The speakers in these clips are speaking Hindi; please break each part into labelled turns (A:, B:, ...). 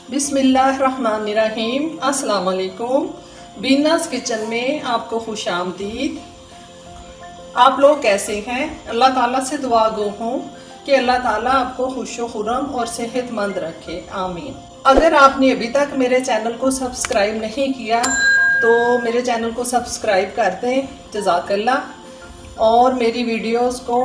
A: बिस्मिल्लाहिर्रहमानिर्रहीम। अस्सलाम वालेकुम। बीनास किचन में आपको खुश आमदीद। आप लोग कैसे हैं? अल्लाह ताला से दुआ गो हूँ कि अल्लाह ताला आपको खुश खुर्रम और सेहतमंद रखे, आमीन। अगर आपने अभी तक मेरे चैनल को सब्सक्राइब नहीं किया तो मेरे चैनल को सब्सक्राइब कर दें, जज़ाकल्लाह। और मेरी वीडियोस को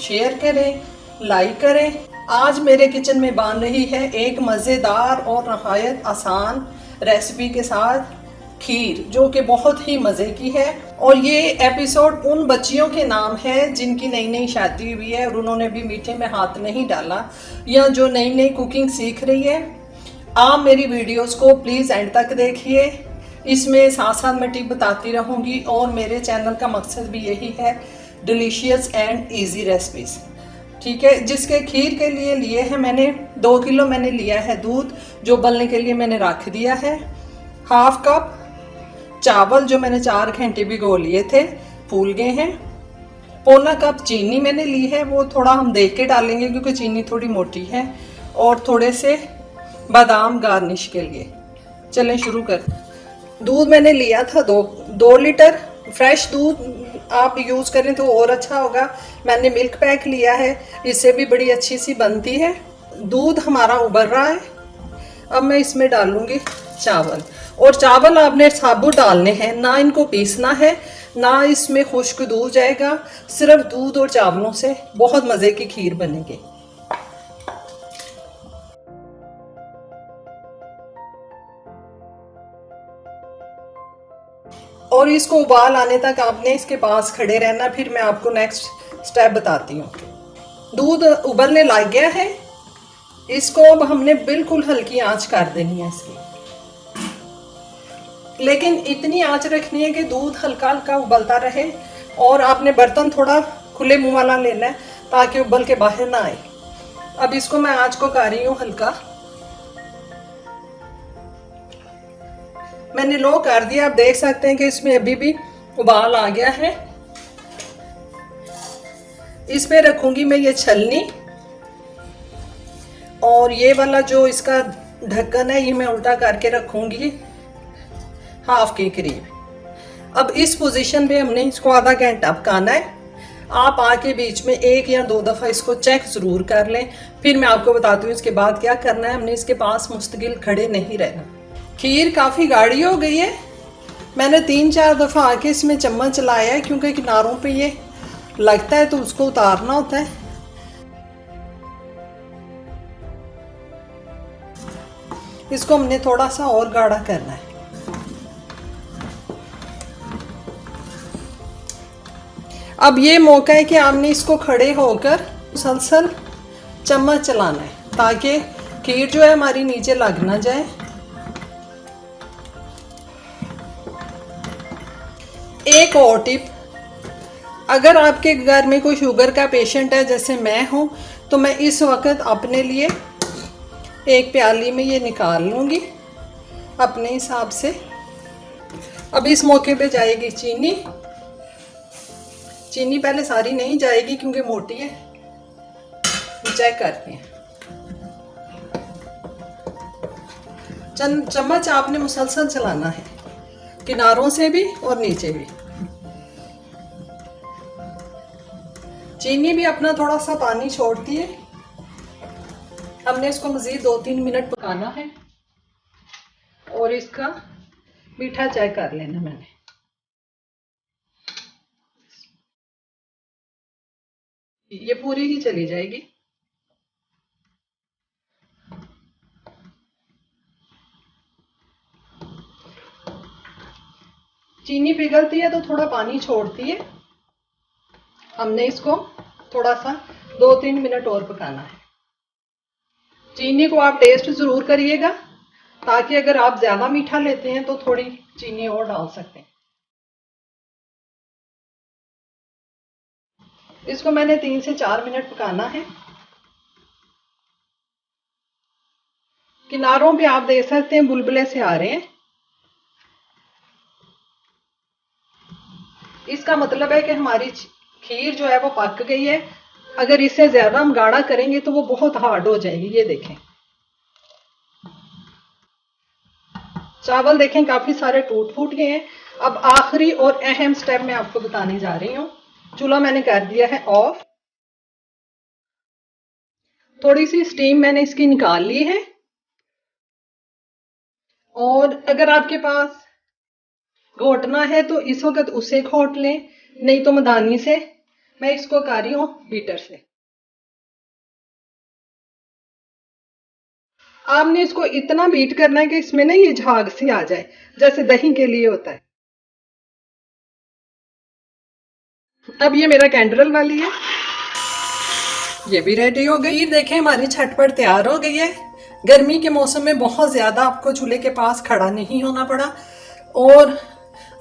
A: शेयर करें, लाइक करें। आज मेरे किचन में बन रही है एक मज़ेदार और नहायत आसान रेसिपी के साथ खीर, जो कि बहुत ही मज़े की है। और ये एपिसोड उन बच्चियों के नाम है जिनकी नई नई शादी हुई है और उन्होंने भी मीठे में हाथ नहीं डाला, या जो नई नई कुकिंग सीख रही है। आप मेरी वीडियोस को प्लीज़ एंड तक देखिए। इसमें साथ साथ मैं टिप बताती रहूँगी और मेरे चैनल का मकसद भी यही है, डिलीशियस एंड ईजी रेसिपीज़। ठीक है। जिसके खीर के लिए है मैंने 2 किलो मैंने लिया है दूध, जो उबलने के लिए मैंने रख दिया है। हाफ कप चावल जो मैंने 4 घंटे भिगो लिए थे, फूल गए हैं। पौना कप चीनी मैंने ली है, वो थोड़ा हम देख के डालेंगे क्योंकि चीनी थोड़ी मोटी है। और थोड़े से बादाम गार्निश के लिए। चलें शुरू कर। दूध मैंने लिया था 2 लीटर। फ्रेश दूध आप यूज़ करें तो और अच्छा होगा। मैंने मिल्क पैक लिया है, इससे भी बड़ी अच्छी सी बनती है। दूध हमारा उबल रहा है। अब मैं इसमें डालूंगी चावल। और चावल आपने साबुत डालने हैं, ना इनको पीसना है, ना इसमें खुश्क दूध जाएगा। सिर्फ दूध और चावलों से बहुत मज़े की खीर बनेगी। और इसको उबाल आने तक आपने इसके पास खड़े रहना, फिर मैं आपको नेक्स्ट स्टेप बताती हूँ। दूध उबलने लग गया है, इसको अब हमने बिल्कुल हल्की आंच कर देनी है इसकी। लेकिन इतनी आंच रखनी है कि दूध हल्का हल्का उबलता रहे। और आपने बर्तन थोड़ा खुले मुंह वाला लेना है ताकि उबल के बाहर ना आए। अब इसको मैं आंच को कर रही हूँ हल्का। मैंने लो कर दिया। आप देख सकते हैं कि इसमें अभी भी उबाल आ गया है। इस पे रखूंगी मैं ये छलनी, और ये वाला जो इसका ढक्कन है ये मैं उल्टा करके रखूंगी हाफ के करीब। अब इस पोजीशन पे हमने इसको आधा घंटा पकाना है। आप आके बीच में 1 या 2 दफ़ा इसको चेक ज़रूर कर लें, फिर मैं आपको बताती हूँ इसके बाद क्या करना है। हमने इसके पास मुस्तकिल खड़े नहीं रहना। खीर काफ़ी गाढ़ी हो गई है। मैंने 3-4 दफ़ा आके इसमें चम्मच चलाया है क्योंकि किनारों पे ये लगता है तो उसको उतारना होता है। इसको हमने थोड़ा सा और गाढ़ा करना है। अब ये मौका है कि आपने इसको खड़े होकर मुसलसल चम्मच चलाना है ताकि खीर जो है हमारी नीचे लग ना जाए। एक और टिप, अगर आपके घर में कोई शुगर का पेशेंट है जैसे मैं हूँ, तो मैं इस वक्त अपने लिए एक प्याली में ये निकाल लूँगी अपने हिसाब से। अब इस मौके पे जाएगी चीनी। चीनी पहले सारी नहीं जाएगी क्योंकि मोटी है, चेक करते हैं। चम्मच आपने मुसलसल चलाना है, किनारों से भी और नीचे भी। चीनी भी अपना थोड़ा सा पानी छोड़ती है। हमने इसको मज़ीद 2-3 मिनट पकाना है। और इसका मीठा चेक कर लेना मैंने। ये पूरी ही चली जाएगी। चीनी पिघलती है तो थोड़ा पानी छोड़ती है। हमने इसको थोड़ा सा 2-3 मिनट और पकाना है। चीनी को आप टेस्ट ज़रूर करिएगा, ताकि अगर आप ज़्यादा मीठा लेते हैं तो थोड़ी चीनी और डाल सकते हैं। इसको मैंने 3 से 4 मिनट पकाना है। किनारों पे आप देख सकते हैं बुलबुले से आ रहे हैं। इसका मतलब है कि हमारी खीर जो है वो पक गई है। अगर इससे ज़्यादा हम गाढ़ा करेंगे तो वो बहुत हार्ड हो जाएगी। ये देखें, चावल देखें काफ़ी सारे टूट फूट गए हैं। अब आखिरी और अहम स्टेप मैं आपको बताने जा रही हूँ। चूल्हा मैंने कर दिया है ऑफ। थोड़ी सी स्टीम मैंने इसकी निकाल ली है। और अगर आपके पास घोटना है तो इस वक्त उसे घोट लें, नहीं तो मदानी से। मैं इसको कर रही हूँ बीटर से। आपने इसको इतना बीट करना है कि इसमें ना ये झाग सी आ जाए, जैसे दही के लिए होता है। अब ये मेरा कैंडरल वाली है, ये भी रेडी हो गई। देखें हमारी झटपट तैयार हो गई है। गर्मी के मौसम में बहुत ज़्यादा आपको चूल्हे के पास खड़ा नहीं होना पड़ा। और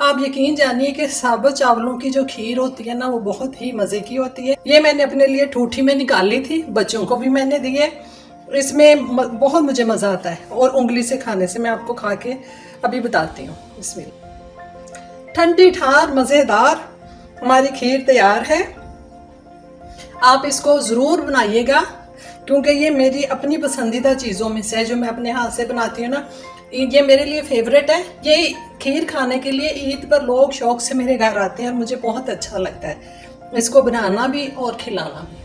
A: आप यकीन जानिए कि साबुत चावलों की जो खीर होती है ना, वो बहुत ही मज़े की होती है। ये मैंने अपने लिए ठूठी में निकाल ली थी, बच्चों को भी मैंने दी है। इसमें बहुत मुझे मज़ा आता है और उंगली से खाने से। मैं आपको खा के अभी बताती हूँ। इसमें ठंडी ठार मज़ेदार हमारी खीर तैयार है। आप इसको ज़रूर बनाइएगा, क्योंकि ये मेरी अपनी पसंदीदा चीज़ों में से है जो मैं अपने हाथ से बनाती हूँ ना। ये मेरे लिए फेवरेट है। ये खीर खाने के लिए ईद पर लोग शौक से मेरे घर आते हैं और मुझे बहुत अच्छा लगता है इसको बनाना भी और खिलाना भी।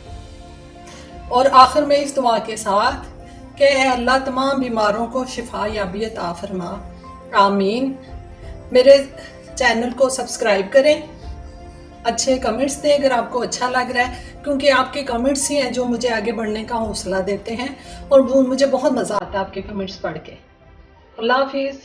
A: और आखिर में इस दुआ के साथ कि अल्लाह तमाम बीमारों को शिफा याबी अता फरमा, आमीन। मेरे चैनल को सब्सक्राइब करें, अच्छे कमेंट्स दें अगर आपको अच्छा लग रहा है, क्योंकि आपके कमेंट्स ही हैं जो मुझे आगे बढ़ने का हौसला देते हैं। और मुझे बहुत मज़ा आता है आपके कमेंट्स पढ़ के। अल्लाह हाफिज़।